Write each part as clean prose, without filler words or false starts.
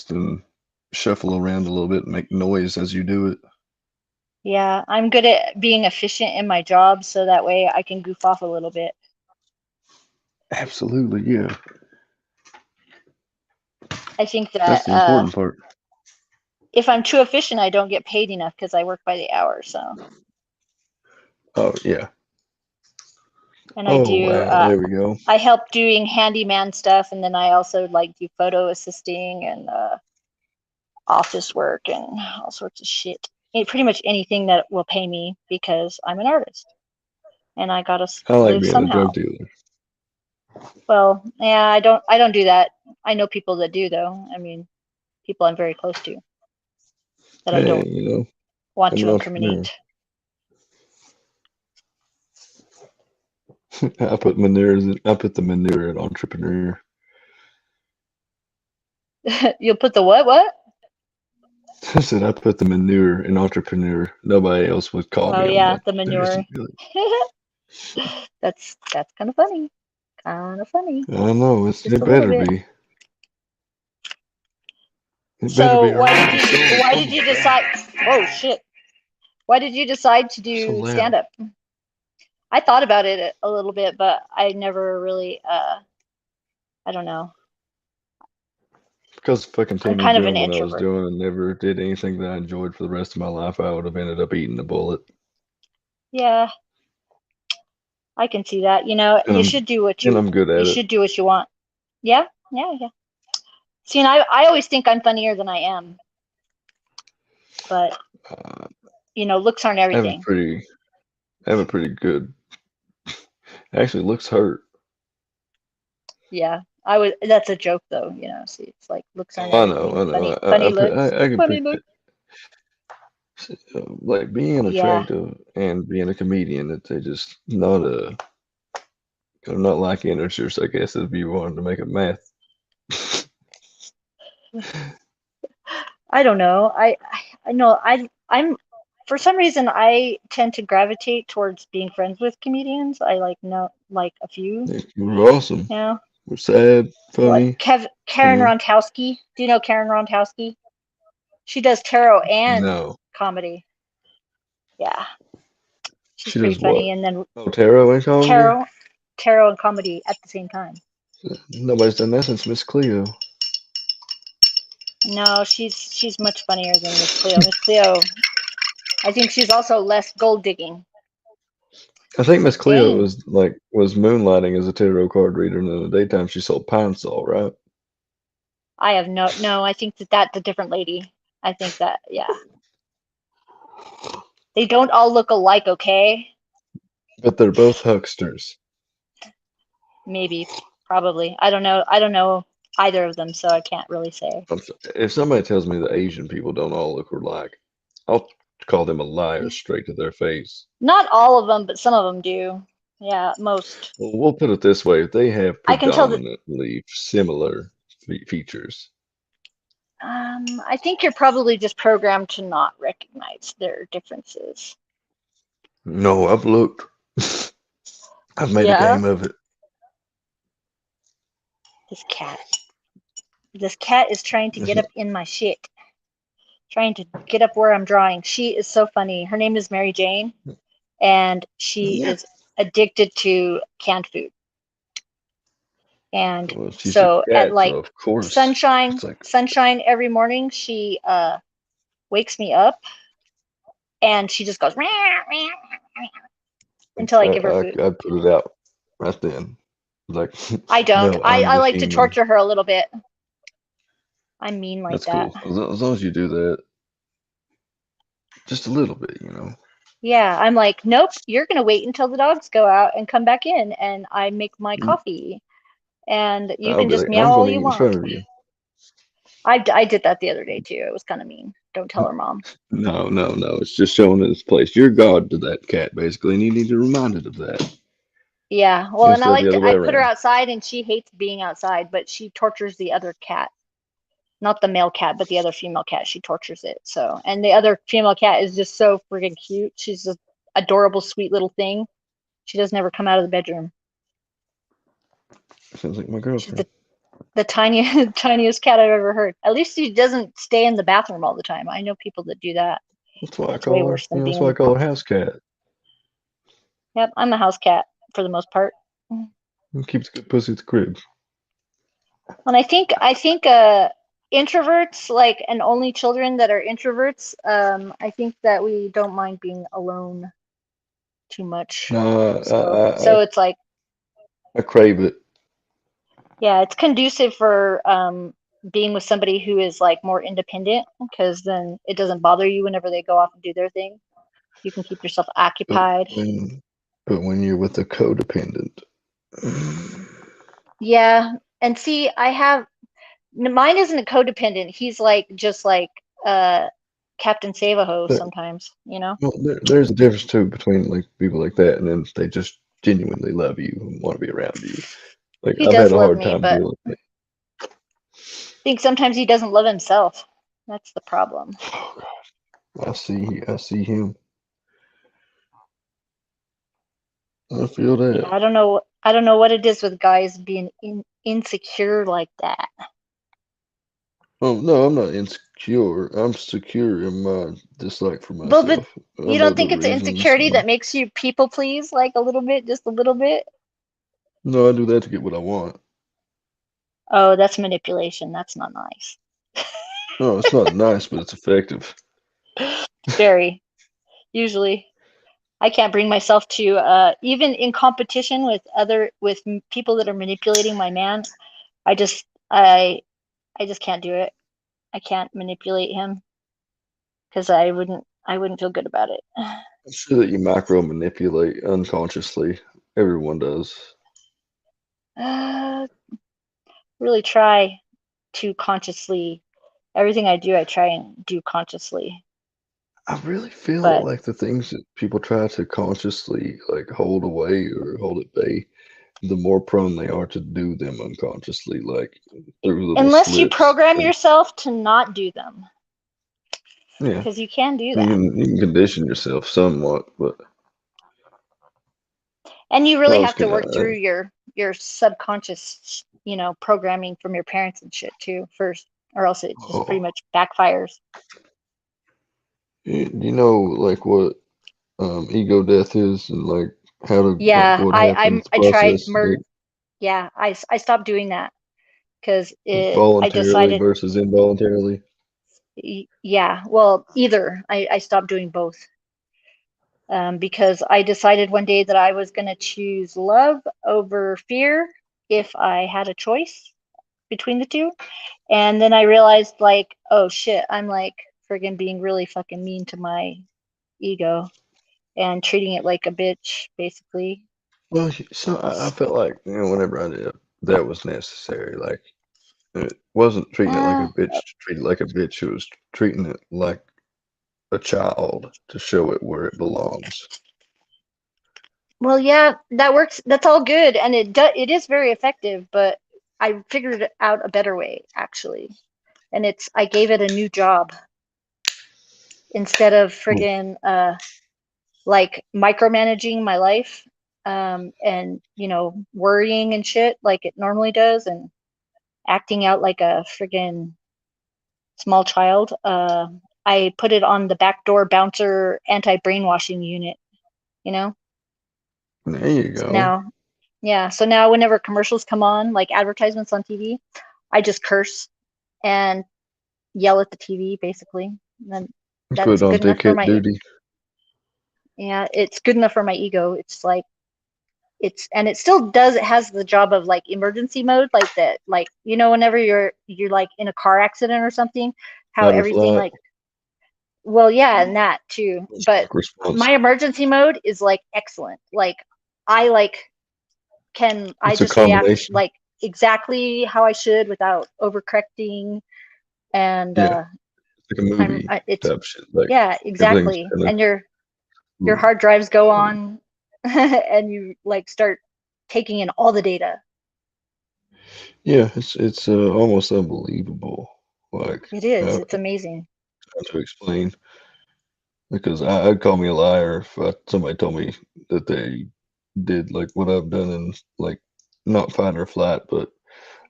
and shuffle around a little bit and make noise as you do it. Yeah, I'm good at being efficient in my job so that way I can goof off a little bit. Absolutely, yeah. I think That's that the important part. if I'm too efficient, I don't get paid enough because I work by the hour. So, Oh yeah. and I Oh do, wow, there we go. I help doing handyman stuff, and then I also like do photo assisting and office work and all sorts of shit. Pretty much anything that will pay me because I'm an artist and I gotta I like live being a somehow. drug dealer. Well, yeah, I don't do that. I know people that do though. I mean, people I'm very close to that I Hey, don't want I'm to an entrepreneur. incriminate. I put the manure in entrepreneur. You'll put the what? I said I put the manure in entrepreneur. Nobody else would call Oh me on yeah, that. the They're just manure. like, That's kind of funny. Kind of funny. I know Just it a little better bit. be. It better So be, or I'm gonna sell the why did you phone. decide? Oh shit! Why did you decide to So do stand loud. up? I thought about it a little bit, but I never really. I don't know. Because fucking I'm continue kind of an doing what I was introvert. doing and never did anything that I enjoyed for the rest of my life, I would have ended up eating the bullet. Yeah, I can see that. You know, And I'm good you at it. should do what you want. Yeah, yeah, yeah. See, and I always think I'm funnier than I am, but Uh, looks aren't I have a everything. pretty, I have a pretty good. Actually, looks hurt. Yeah, I would. That's a joke, though. See, it's like looks aren't Oh, I know, everything. I know. Funny looks, I can funny pick look. like being Yeah, attractive and being a comedian. That they just not they're not like integers. I guess if you wanted to make a math. I don't know. I know I'm for some reason I tend to gravitate towards being friends with comedians. I like know like a few, We're awesome. you know, We're sad, like funny. Karen Rontowski. Do you know Karen Rontowski? She does tarot and No, comedy. Yeah, she's she pretty does what? funny. And then Oh, tarot and comedy. tarot, tarot and comedy at the same time. Nobody's done that since Miss Cleo. No, she's much funnier than Miss Cleo. Miss Cleo, I think she's also less gold digging. I think Miss Cleo Dang, was moonlighting as a tarot card reader, and in the daytime she sold Pine Sol, right? I have no. I think that's a different lady. I think that yeah, they don't all look alike. Okay, But they're both hucksters. maybe, probably. I don't know. I don't know either of them, so I can't really say. If somebody tells me that Asian people don't all look alike, I'll call them a liar straight to their face. Not all of them, but some of them do. Yeah, most. Well, we'll put it this way: they have I can tell that. predominantly similar features. I think you're probably just programmed to not recognize their differences. No, I've looked. I've made a Yeah, game of it. this cat. This cat is trying to It's get not, up in my shit. Trying to get up where I'm drawing. She is so funny. Her name is Mary Jane, and she yeah. is addicted to canned food. And Well, she's a so at cat, so like of course sunshine, it's like sunshine every morning, she wakes me up and she just goes until I give her food. I'd put it out right then. Like, I don't. no, I, I'm I the like to human. torture her a little bit. I'm mean like That's that. cool. As long as you do that, just a little bit. Yeah, I'm like, nope, you're gonna wait until the dogs go out and come back in, and I make my Mm, coffee, and you I'll can be just like, meow I'm all gonna you eat in want. front of you. I did that the other day too. It was kind of mean. Don't tell her mom. No, no, no. It's just showing its place. You're God to that cat, basically, and you need to remind it of that Yeah, well, and instead of the other way I put her around. outside and she hates being outside, but she tortures the other cat. Not the male cat, but the other female cat. She tortures it. So, and the other female cat is just so friggin' cute. She's an adorable, sweet little thing. She doesn't ever come out of the bedroom. Sounds like my She's the girlfriend. the tiniest cat I've ever heard. At least he doesn't stay in the bathroom all the time. I know people that do that. That's why I That's way call her. worse than That's being why I in. call her house cat. Yep, I'm a house cat for the most part. Keeps good pussy at the crib. And I think introverts like and only children that are introverts, I think that we don't mind being alone too much. Nah, So it's like, I crave it. yeah, it's conducive for being with somebody who is like more independent because then it doesn't bother you whenever they go off and do their thing. You can keep yourself But occupied. when you're with a codependent, Yeah, and see, mine isn't a codependent. He's like just like uh Captain Save-A-Ho there, sometimes, well, there's a difference too between like people like that and then they just genuinely love you and want to be around you. Like He I've does had a love hard me, time but dealing with it. I think sometimes he doesn't love himself. That's the problem. Oh God, I see him. I feel Yeah, that. I don't know what it is with guys being insecure like that. Oh no, I'm not insecure. I'm secure in my dislike for Well, but myself. I you know don't the think it's reasons insecurity why. that makes you people please like a little bit, just a little bit? No, I do that to get what I want. Oh, that's manipulation. That's not nice. No, it's not nice, but it's effective. Very, usually. I can't bring myself to even in competition with people that are manipulating my man. I just I I just can't do it. I can't manipulate him because I wouldn't feel good about it. I'm sure that you micro manipulate unconsciously. Everyone does. Uh, really try to consciously everything I do, I try and do consciously. I really feel But like the things that people try to consciously like hold away or hold at bay, the more prone they are to do them unconsciously, like through little unless you slips. program And yourself to not do them, yeah, because you can do you that. can condition yourself somewhat, but And you I really was have to gonna. work through your subconscious, programming from your parents and shit too first, or else it just pretty Oh, much backfires. you know, like what ego death is, and like how to like Yeah, what happens, I tried process, like yeah, I stopped doing that because I voluntarily decided, versus involuntarily. yeah, well, either I stopped doing both, because I decided one day that I was going to choose love over fear if I had a choice between the two. And then I realized, like, oh shit, I'm like friggin' being really fucking mean to my ego and treating it like a bitch, basically. Well, so I felt like whenever I did, that was necessary. Like it wasn't treating it like a Uh, bitch to treat it like a bitch. It was treating it like a child to show it where it belongs. well, yeah, that works. That's all good, and it is very effective. But I figured out a better way, actually, and it's I gave it a new job instead of Hmm. friggin' like micromanaging my life, and worrying and shit like it normally does, and acting out like a friggin' small child. I put it on the backdoor bouncer anti-brainwashing unit, you know? There you So go. now, yeah, so now whenever commercials come on, like advertisements on TV, I just curse and yell at the TV basically. And then Put that's it on good enough for dickhead my, duty. yeah, it's good enough for my ego. It's like, and it still does, it has the job of like emergency mode, like that, like, whenever you're like in a car accident or something, how Fight or everything flight. like, well, yeah, and that too. It's But quick response. my emergency mode is like excellent. Like I I It's a just react combination. like exactly how I should without overcorrecting, and Yeah, it's like a movie it's type shit. Like yeah, everything's exactly. kind of And your smooth. hard drives go on, and you like start taking in all the data. Yeah, it's almost unbelievable. Like It is. how It's amazing. to explain because I'd call me a liar if somebody told me that they did like what I've done in like not fight or flight, but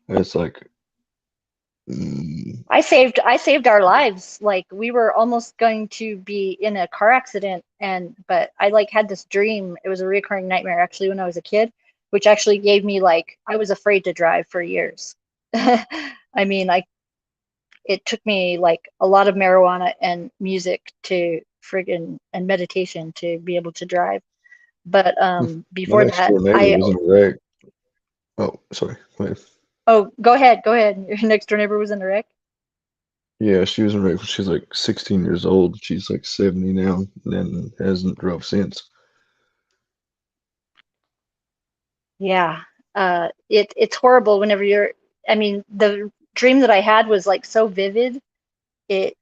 it's like I saved our lives. Like we were almost going to be in a car accident, but I like had this dream. It was a recurring nightmare actually when I was a kid, which actually gave me like I was afraid to drive for years. I mean, it took me like a lot of marijuana and music to friggin' and meditation to be able to drive. But My before next that, door neighbor was in a wreck. Oh, sorry. Wait. oh, go ahead, go ahead. Your next door neighbor was in a wreck. Yeah, she was in a wreck when she was like 16 years old. She's like 70 now and hasn't drove since. Yeah, it's horrible whenever you're. I mean, the dream that I had was like so vivid. It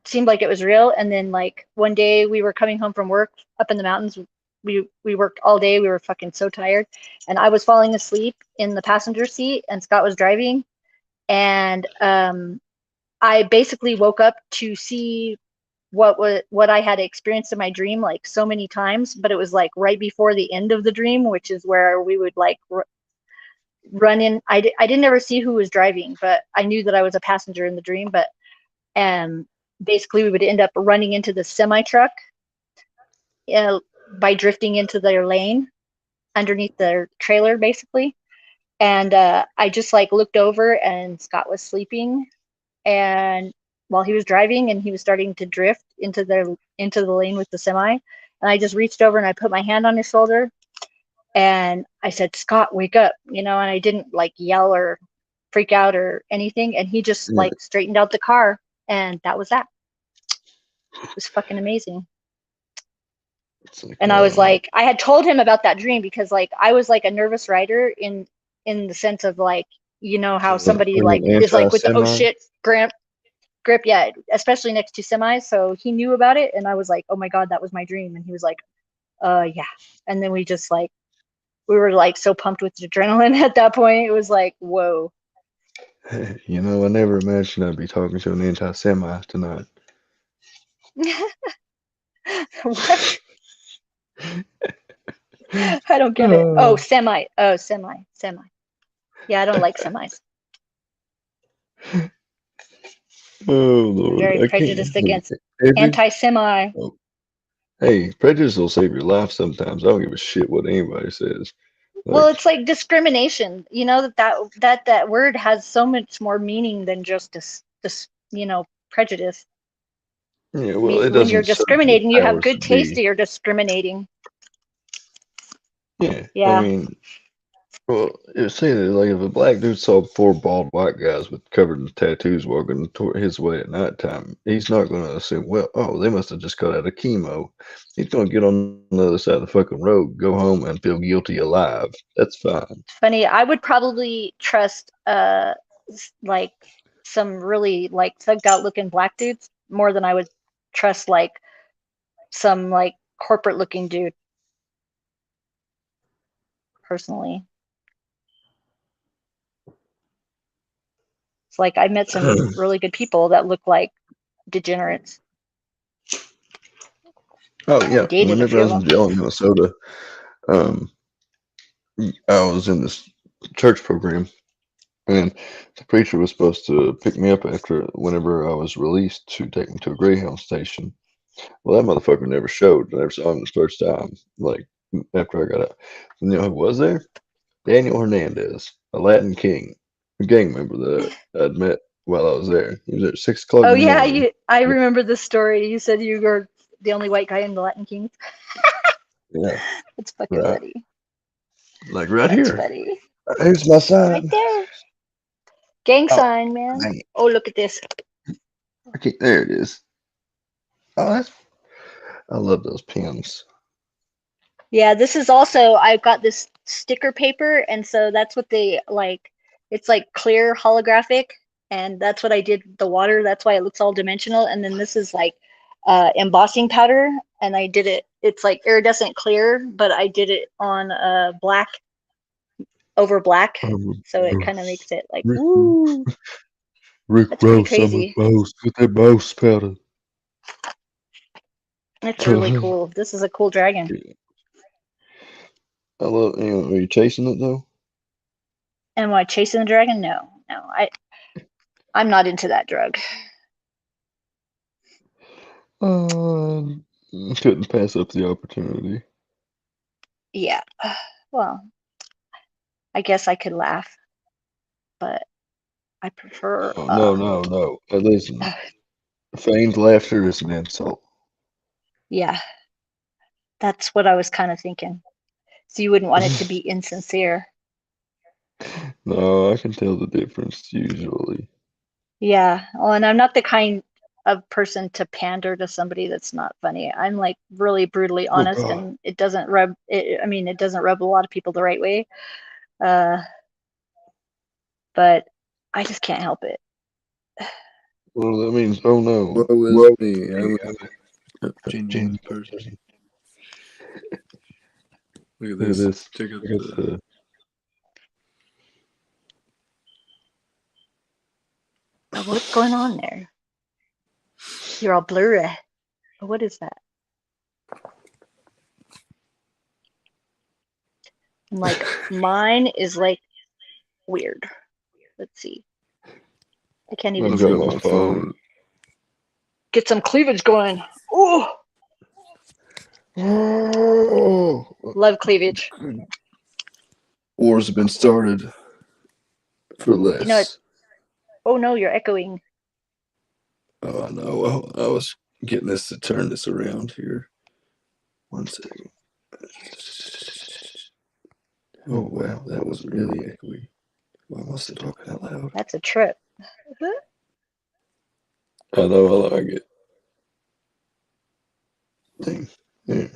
seemed like it was real. And then like one day we were coming home from work up in the mountains. We worked all day. We were fucking so tired, and I was falling asleep in the passenger seat, and Scott was driving, and I basically woke up to see what I had experienced in my dream like so many times, but it was like right before the end of the dream, which is where we would like run in. I didn't ever see who was driving, but I knew that I was a passenger in the dream. But basically, we would end up running into the semi truck by drifting into their lane underneath their trailer, basically. And I just like looked over, and Scott was sleeping, and while he was driving, and he was starting to drift into the lane with the semi, and I just reached over and I put my hand on his shoulder, and I said, Scott, wake up, and I didn't like yell or freak out or anything. And he just Yeah, like straightened out the car, and that was that. It was fucking amazing. it's like And I was like, I had told him about that dream because like I was like a nervous writer in the sense of like, how somebody like like an is like with the oh anti-semi. shit grip, yeah, especially next to semis. So he knew about it, and I was like, oh my god, that was my dream. And he was like, yeah. And then we just like we were like so pumped with adrenaline at that point. It was like, whoa. You know, I never imagined I'd be talking to an anti-semi tonight. What? I don't get it. Oh, semi. Oh, semi. Yeah, I don't like semis. Oh I'm Lord, very I can't. prejudiced against Every anti-semi. oh, hey, prejudice will save your life sometimes. I don't give a shit what anybody says. Well, Like, it's like discrimination. You know that word has so much more meaning than just this prejudice. yeah, I well, mean, it when you're doesn't serve the discriminating, you have powers to good taste, or be. you're discriminating. Yeah, I Yeah. mean, well, it was saying that like if a black dude saw four bald white guys with covered in tattoos walking toward his way at nighttime, he's not going to assume, well, oh, they must have just got out of chemo. He's going to get on the other side of the fucking road, go home, and feel guilty alive. That's fine. It's funny. I would probably trust like some really like thugged out looking black dudes more than I would trust like some like corporate looking dude personally. It's like I met some really good people that look like degenerates. Oh I yeah, dated a whenever I few of was in them. jail in Minnesota, um, I was in this church program, and the preacher was supposed to pick me up after whenever I was released to take me to a Greyhound station. Well, that motherfucker never showed. I never saw him the first time. Like after I got out, you know who was there? Daniel Hernandez, a Latin king, a gang member that I'd met while I was there. He was there at 6 o'clock Oh in the yeah, morning. I remember this story. You said you were the only white guy in the Latin Kings. Yeah, It's fucking right. funny. Like right That's here. funny. Here's my Right sign. there. Gang Oh, sign, man. dang it. Oh, look at this. Okay, there it is. Oh, that's. I love those pins. Yeah, this is also I've got this sticker paper, and so that's what they like. It's like clear holographic, and that's what I did with the water. That's why it looks all dimensional. And then this is like embossing powder, and I did it. It's like iridescent clear, but I did it on black over black, so it kind of makes it like Rick, woo. Rick That's pretty Ross, I'm a crazy. boss. Get that boss powder. It's really cool. This is a cool dragon. I love. Are you chasing it though? Am I chasing the dragon? No, no. I'm not into that drug. Couldn't pass up the opportunity. Yeah. Well, I guess I could laugh, but I prefer Oh, no. Listen, feigned laughter is an insult. yeah. That's what I was kind of thinking. So you wouldn't want it to be insincere. No, I can tell the difference usually. Yeah. Well, and I'm not the kind of person to pander to somebody that's not funny. I'm like really brutally Oh honest, God. and it doesn't rub it, I mean, it doesn't rub a lot of people the right way. Uh, but I just can't help it. Well, that means oh no. Woe is me. I'm a genuine person. Look at Look at this. this. Check out Look at the What's going on there? You're all blurry. What is that? And like mine is like weird. Let's see. I can't even I've see. got my phone. Get some cleavage going. Oh, Oh, love cleavage. wars have been started for less. You know what? Oh no, you're echoing. Oh, I know. Well, I was getting this to turn this around here. 1 second. Oh, wow. That was really echoey. Why am I still talking out loud? That's a trip. I know. I like it. Thing. Yeah.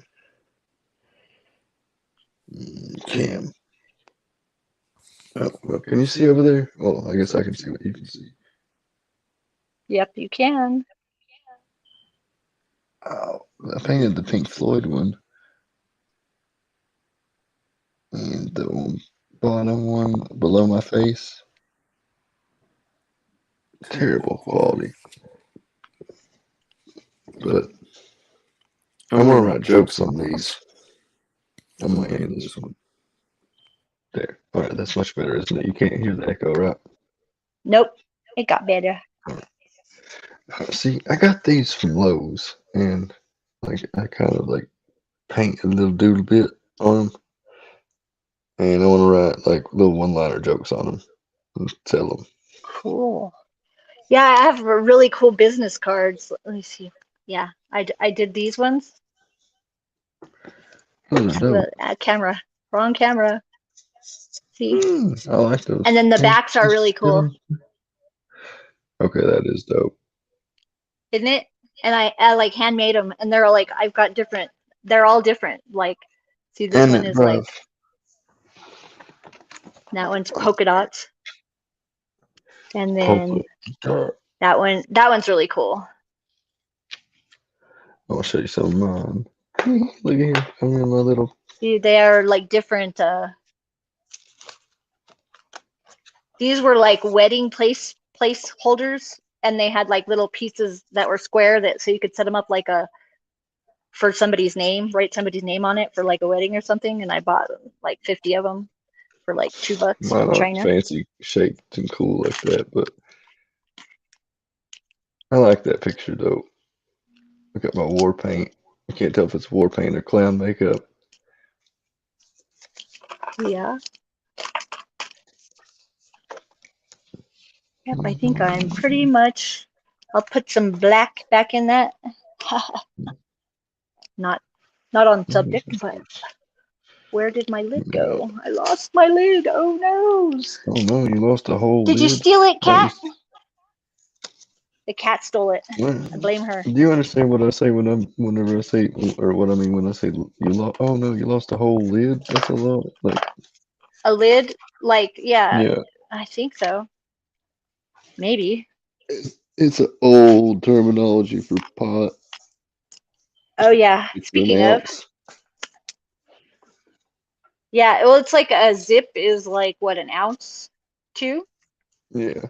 Cam. Oh, well, can you see over there? Well, I guess I can see what you can see. Yep, you can. Oh, I painted the Pink Floyd one. And the bottom one below my face. Terrible quality. But I'm gonna write jokes on these. I'm gonna handle this one. There. Alright, that's much better, isn't it? You can't hear the echo, right? Nope, it got better. See, I got these from Lowe's, and like I kind of like paint a little doodle bit on them, and I want to write like little one-liner jokes on them and sell them. Cool. Yeah, I have really cool business cards. Let me see. Yeah, I did these ones. Those are dope. Camera, wrong camera. See, I like those. and then the backs are really cool, Okay, that is dope. isn't it? And I like handmade them, and they're like I've got different. They're all different. Like, see, this And one is like that one's polka dots, and then that one's really cool. I'll show you some of mine. Look at here. I'm in my little. See, they are like different. These were like wedding placeholders, and they had like little pieces that were square that so you could set them up like for somebody's name, write somebody's name on it for like a wedding or something. And I bought like 50 of them for like $2 Mine in aren't China. fancy shaped and cool like that, but I like that picture though. Look at my war paint. I can't tell if it's war paint or clown makeup. Yeah. Yep, I think I'm pretty much. I'll put some black back in that. Not on subject, but where did my lid go? I lost my lid. Oh no! Oh no, you lost a whole Did you lid? steal it, cat? Nice. The cat stole it. I blame her. Do you understand what I say whenever I say, or what I mean when I say you lost? Oh no, you lost a whole lid. That's a lot. Like a lid, like yeah, I think so. Maybe. it's an old terminology for pot. Oh yeah. Speaking of, yeah. Well, it's like a zip is like what, an ounce too. Yeah.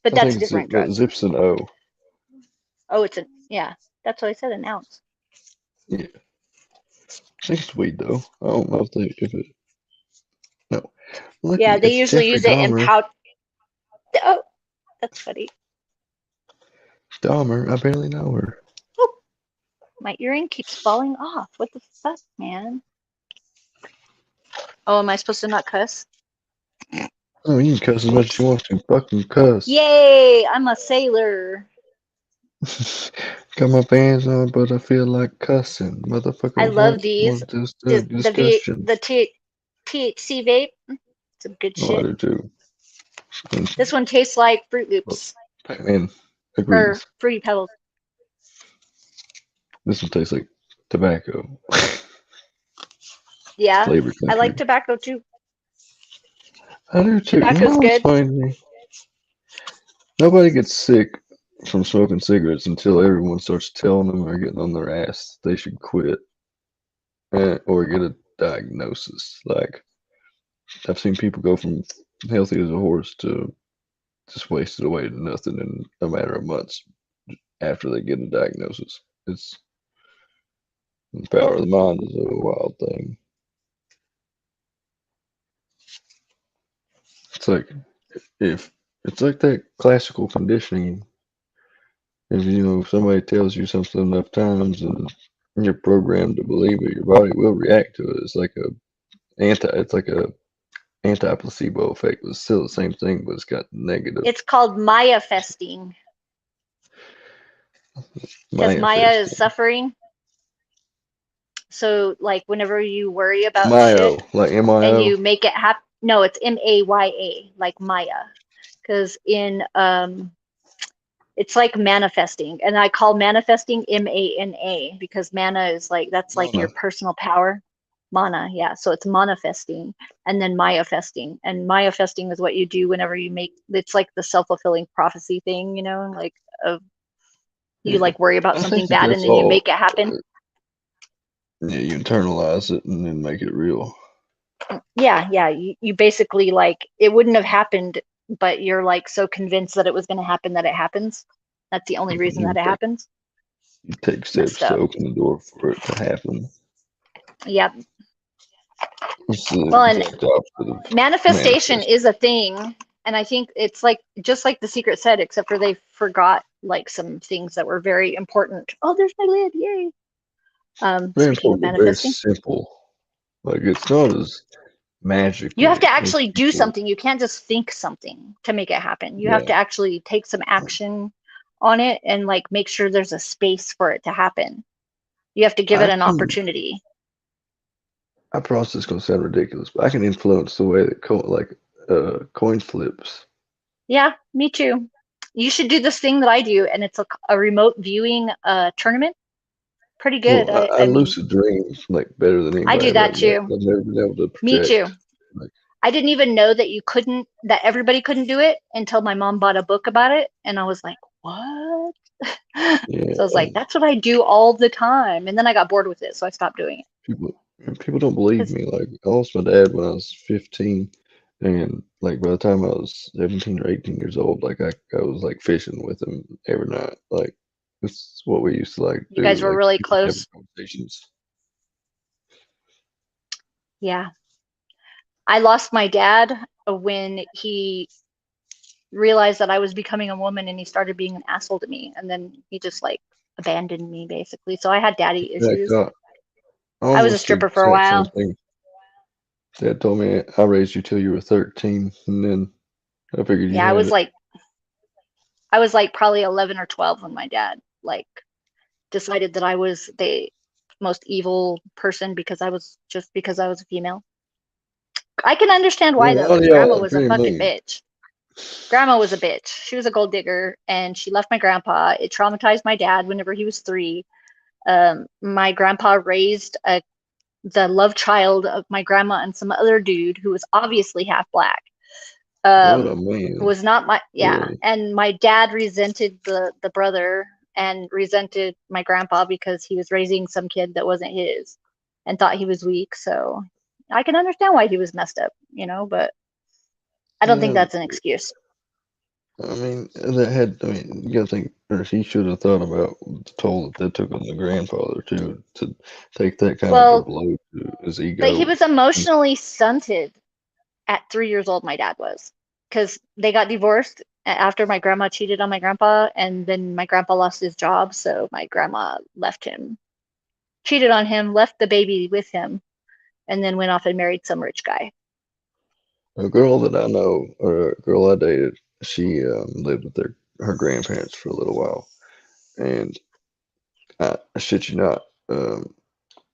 But that's a different drug. Zip's an O. Oh, it's yeah. That's what I said, an ounce. Yeah. I think it's weed though. I don't know if it. No. Yeah, they usually use it in Oh, that's funny. Dahmer, I barely know her. My earring keeps falling off. What the fuck, man? Oh, am I supposed to not cuss? Oh, you can cuss as much as you want to. Fucking cuss. Yay! I'm a sailor. Got my pants on, but I feel like cussing. Motherfucker, I love what's these. this The discussion? THC vape. Some good Oh, I shit. do too. And This one tastes like Fruit Loops Pac-Man or agrees. Fruity Pebbles. This one tastes like tobacco. Yeah, Flavor I like country. tobacco too. I do too. You Tobacco's know what's good. funny? Nobody gets sick from smoking cigarettes until everyone starts telling them or getting on their ass they should quit or get a diagnosis. Like, I've seen people go from healthy as a horse to just wasted away to nothing in a matter of months after they get a diagnosis. It's the power of the mind is a wild thing. It's like if it's like that classical conditioning. If if somebody tells you something enough times and you're programmed to believe it, your body will react to it. It's like a anti-placebo effect. It's still the same thing, but it's got negative It's called Maya festing because Maya is manifesting. suffering. So, like, whenever you worry about Myo, shit like and MIO. you make it happen, no, it's Maya, like Maya, because it's like manifesting, and I call manifesting Mana because mana is like that's like your Mana. personal power. Mana, yeah. So it's manifesting and then Maya festing. And Maya festing is what you do whenever you make it's like the self-fulfilling prophecy thing, like of you Yeah. like worry about I something think that bad and that's then you all. make it happen. Yeah, you internalize it and then make it real. Yeah. You basically like it wouldn't have happened, but you're like so convinced that it was gonna happen that it happens. That's the only reason that You it happens. take steps Messed to up. open the door for it to happen. Yep. It's the Well, and exact opposite of manifestation manifest. is a thing, and I think it's like just like the secret said, except for they forgot like some things that were very important. Oh, there's my lid. Yay. Very Speaking of important, but very manifesting, simple. Like it's not as you have to magical as actually do people. something. You can't just think something to make it happen. You have Yeah. to actually take some action on it and like make sure there's a space for it to happen. You have to give it an opportunity. I promise it's gonna sound ridiculous, but I can influence the way that coin flips. Yeah, me too. You should do this thing that I do, and it's a remote viewing tournament. Pretty good. Well, I, I I mean, lucid dream like better than I anybody do I've that ever met. too. I've never been able to Me too. project. Like, I didn't even know that that everybody couldn't do it until my mom bought a book about it. And I was like, what? yeah, So I was like, that's what I do all the time. And then I got bored with it. So I stopped doing it. people don't believe 'Cause- me. Like I lost my dad when I was 15, and like by the time I was 17 or 18 years old, like I was like fishing with him every night. Like it's what we used to like you do. guys were Like really having close. conversations. Yeah. I lost my dad when he realized that I was becoming a woman and he started being an asshole to me. And then he just like abandoned me basically. So I had daddy Yeah, issues. I I was a almost did stripper for a the same while. thing. Dad told me I raised you till you were 13, and then I figured you Yeah, had it. I was like probably 11 or 12 when my dad like decided that I was the most evil person because I was a female. I can understand Yeah, why a though, lot of because y'all grandma are was a pretty fucking mean. bitch. Grandma was a bitch. She was a gold digger and she left my grandpa. It traumatized my dad whenever he was 3. My grandpa raised the love child of my grandma and some other dude who was obviously half black. What a Who man, was not my yeah. really. And my dad resented the brother and resented my grandpa because he was raising some kid that wasn't his and thought he was weak. So I can understand why he was messed up, but I don't think Yeah, that's an excuse. I mean, I mean, you gotta think, or he should have thought about the toll that took on the grandfather too, to take that kind of a Well, blow to his but he ego. was emotionally stunted at 3 years old, my dad was. because they got divorced after my grandma cheated on my grandpa, and then my grandpa lost his job, so my grandma left him, cheated on him, left the baby with him, and then went off and married some rich guy. A girl that I know, or a girl I dated, she lived with her grandparents for a little while, and I shit you not,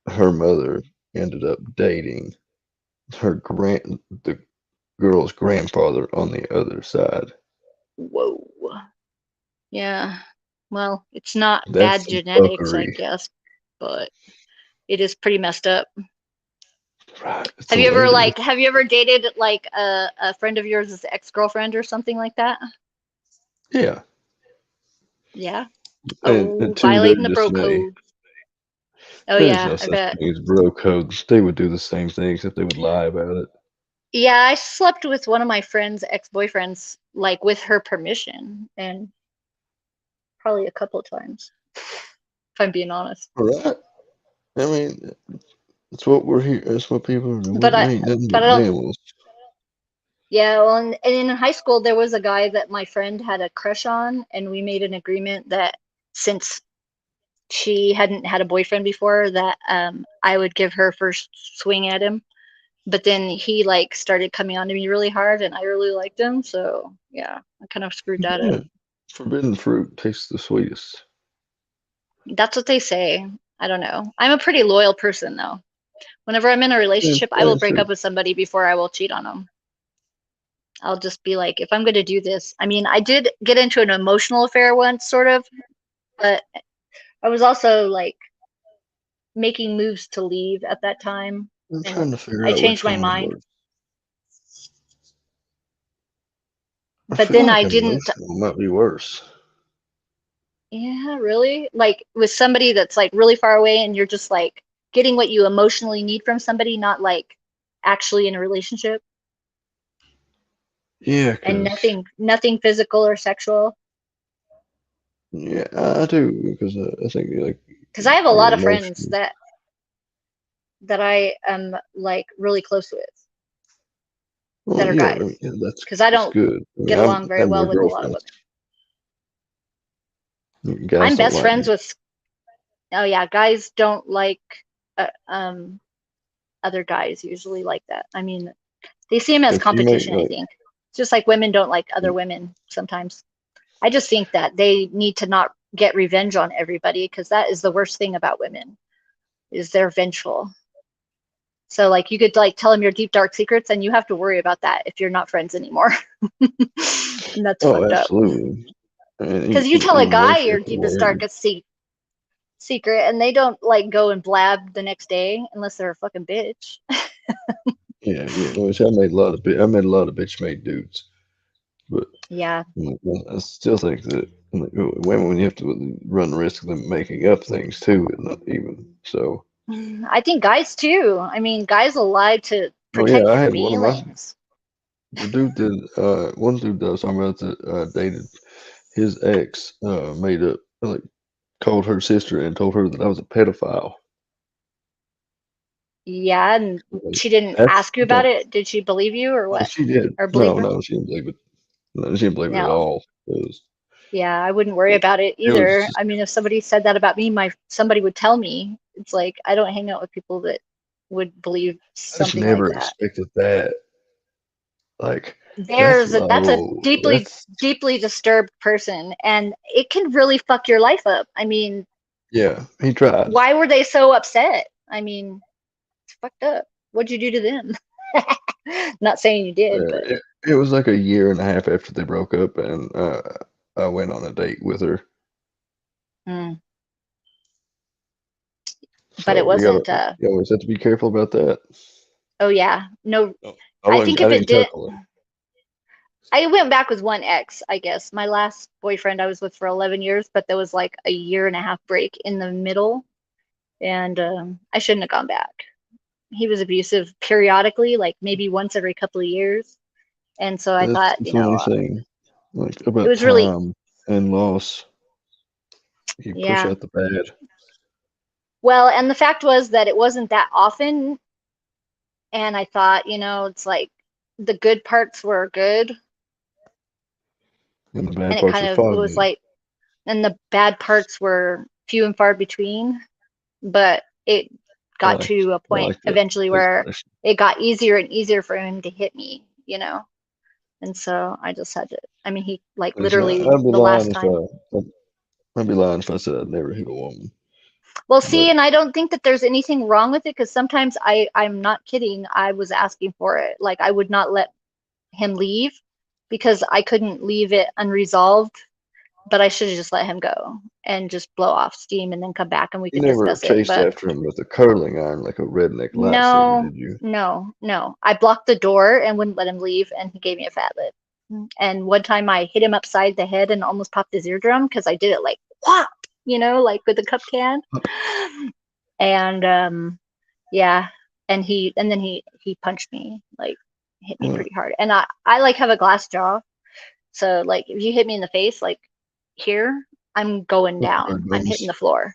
her mother ended up dating the girl's grandfather on the other side. Whoa. Yeah. Well, it's not That's bad some genetics, I fuckery. guess, but it is pretty messed up. Right. It's Have a you ever lady. have you ever dated like a friend of yours' ex-girlfriend or something like that? Yeah. Yeah. And Oh, to their violating the bro dismay, code. Oh there's yeah, no I such bet. thing as bro codes. They would do the same thing except they would lie about it. Yeah, I slept with one of my friend's ex-boyfriends, like with her permission, and probably a couple of times, if I'm being honest. Right. I mean, that's what we're here. That's what people are doing. But We I, ain't nothing but but I don't. mammals. Yeah, well, and in high school there was a guy that my friend had a crush on, and we made an agreement that since she hadn't had a boyfriend before, that I would give her first swing at him. But then he like started coming on to me really hard, and I really liked him, so yeah, I kind of screwed that Yeah. up. Forbidden fruit tastes the sweetest. That's what they say. I don't know. I'm a pretty loyal person though. Whenever I'm in a Yeah, relationship, I will that's break true. up with somebody before I will cheat on them. I'll just be like, if I'm going to do this, I mean, I did get into an emotional affair once, sort of, but I was also like making moves to leave at that time, I'm trying and to figure I out which changed my one mind. was. I But feel then I like didn't. emotional might be worse. Yeah, really? Like with somebody that's like really far away, and you're just like getting what you emotionally need from somebody, not like actually in a relationship, Yeah, and cause nothing physical or sexual. yeah, I do because I think like Because I have a your lot of friends emotions. that I am like really close with Well, that are yeah, I guys. mean, yeah, Because I that's don't good. I mean, get along very I'm well your with a lot of girlfriend. women. Guys I'm don't best like friends me. with, oh yeah, guys don't like uh, other guys usually like that. I mean, they see them as If you make competition, I think. Just like women don't like other women sometimes. I just think that they need to not get revenge on everybody, because that is the worst thing about women, is they're vengeful. So like you could like tell them your deep dark secrets, and you have to worry about that if you're not friends anymore. And that's oh, fucked up. absolutely. And Because you tell a even guy worse, you your have to deepest worry. darkest secret, and they don't like go and blab the next day unless they're a fucking bitch. Yeah, yeah. Which I made a lot of I made a lot of bitch made dudes, but Yeah. I still think that like, women you have to run the risk of them making up things too, and not even so. I think guys too. I mean, guys will lie to Oh yeah, protect I their had one of my feelings. the dude that one dude that I was talking about that dated his ex made up like called her sister and told her that I was a pedophile. Yeah, and Like, she didn't that's ask you about it. Did she believe you or well, what? she did. Or believe No, her? no, she didn't believe it. No, she didn't believe it at No. all. Yeah, I wouldn't worry about it It was either. just I mean, if somebody said that about me, somebody would tell me. It's like I don't hang out with people that would believe I just something like never that. expected that. Like That's a deeply that's deeply disturbed person, and it can really fuck your life up. I mean, yeah. He tried. why were they so upset? I mean, it's fucked up. What'd you do to them? Not saying you did, but It was like a year and a half after they broke up, and I went on a date with her. mm, but it So wasn't you always have to be careful about that. oh yeah. No, No, I think I if it didn't tell did, her. I went back with one ex, I guess. My last boyfriend I was with for 11 years, but there was like a year and a half break in the middle, and I shouldn't have gone back. He was abusive periodically, like maybe once every couple of years. And so I That's thought, the funny thing, like it about was really, time and loss. You push yeah. out the bad. Well, and the fact was that it wasn't that often. And I thought, it's like the good parts were good. And the bad And it parts kind are of it was foggy. like, and the bad parts were few and far between, but it I got like, to a I point like that eventually where explanation. it got easier and easier for him to hit me, you know? And so I just had to, I mean, he like Like I said, literally I'd be the last lying if time. I'd be lying if I said I'd never hit a woman. Well, But see, and I don't think that there's anything wrong with it because sometimes I'm not kidding. I was asking for it. Like I would not let him leave because I couldn't leave it unresolved, but I should have just let him go and just blow off steam and then come back and we you could never discuss it. chased But after him with a curling iron like a redneck lightsaber, no, did you? no, no. I blocked the door and wouldn't let him leave, and he gave me a fat lip. And one time I hit him upside the head and almost popped his eardrum because I did it like whop, like with a cup can. And yeah, and then he punched me, like hit me Well, pretty hard. And I like have a glass jaw, so like if you hit me in the face, like here, I'm going hard down. I'm hitting bones. the floor.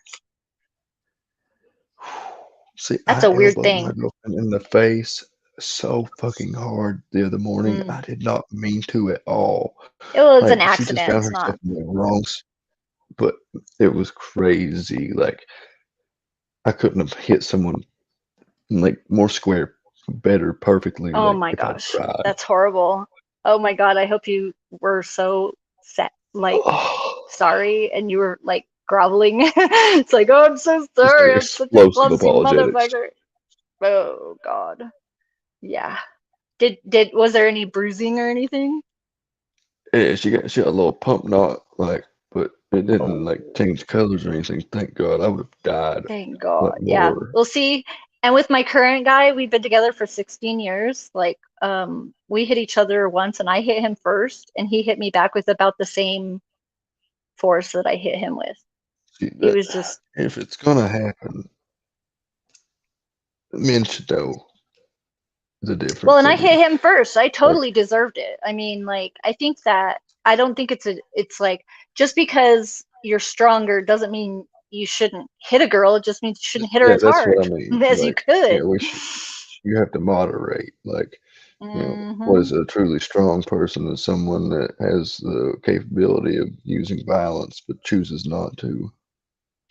See, That's I a weird elbowed my thing. girlfriend in the face so fucking hard the other morning. Mm. I did not mean to at all. It was an Like she just accident. found It's not. herself in the wrong, but it was crazy. Like I couldn't have hit someone like more square, better, perfectly. Oh Like my if I gosh, tried. that's horrible. Oh my God, I hope you were so sad, like Oh, sorry, and you were like groveling. It's like, oh, I'm so just sorry. I'm such a explosive clumsy apologetics. motherfucker. Oh God. Yeah. Did was there any bruising or anything? Yeah, she got a little pump knot, like, but it didn't like change colors or anything. Thank God, I would have died Thank a lot God. Yeah. more. We'll see. And with my current guy, we've been together for 16 years. Like, we hit each other once and I hit him first and he hit me back with about the same force that I hit him with. See He that was just, if it's gonna happen, men should know the well, difference. and I I hit mean, him first. I like, totally deserved it. I mean, like, I think that I don't think it's like just because you're stronger doesn't mean you shouldn't hit a girl. It just means you shouldn't hit her yeah, as that's what hard I mean. as you Like, yeah, could. we should. You have to moderate. Like, what Hmm. is a truly strong person is someone that has the capability of using violence but chooses not to.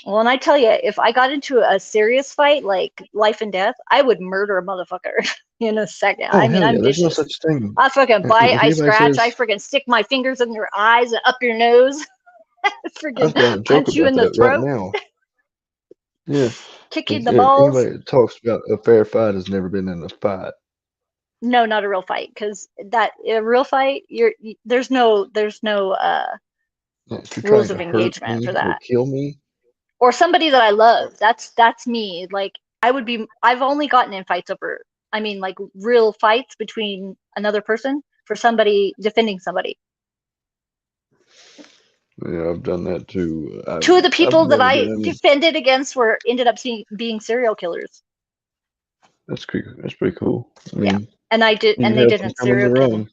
Well, and I tell you, if I got into a serious fight, like life and death, I would murder a motherfucker in a second. Oh I mean, hell yeah, I'm there's no vicious. such thing. I fucking bite, If I anybody scratch, I says freaking stick my fingers in your eyes and up your nose, I've got a freaking joke punch you about in the that right throat, now. Yeah, kick you in like, the yeah, balls. anybody that talks about a fair fight has never been in a fight. No, not a real fight, because that a real fight, there's no Yeah, if you're trying rules to of hurt engagement for me or that. kill me, Or somebody that I love. That's me. Like I've only gotten in fights over, I mean, like real fights between another person for somebody defending somebody. yeah, I've done that too. Two of the I've people that never been I in. defended against were ended up being serial killers. That's pretty cool. I Yeah. mean, And you they have them didn't come on serial their kill me. own.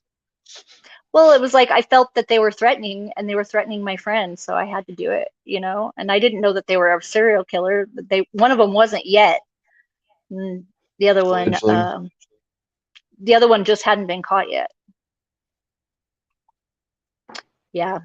Well, it was like I felt that they were threatening and they were threatening my friends, so I had to do it. And I didn't know that they were a serial killer. One of them wasn't yet. And the other one, Fledgling. the other one just hadn't been caught yet. Yeah.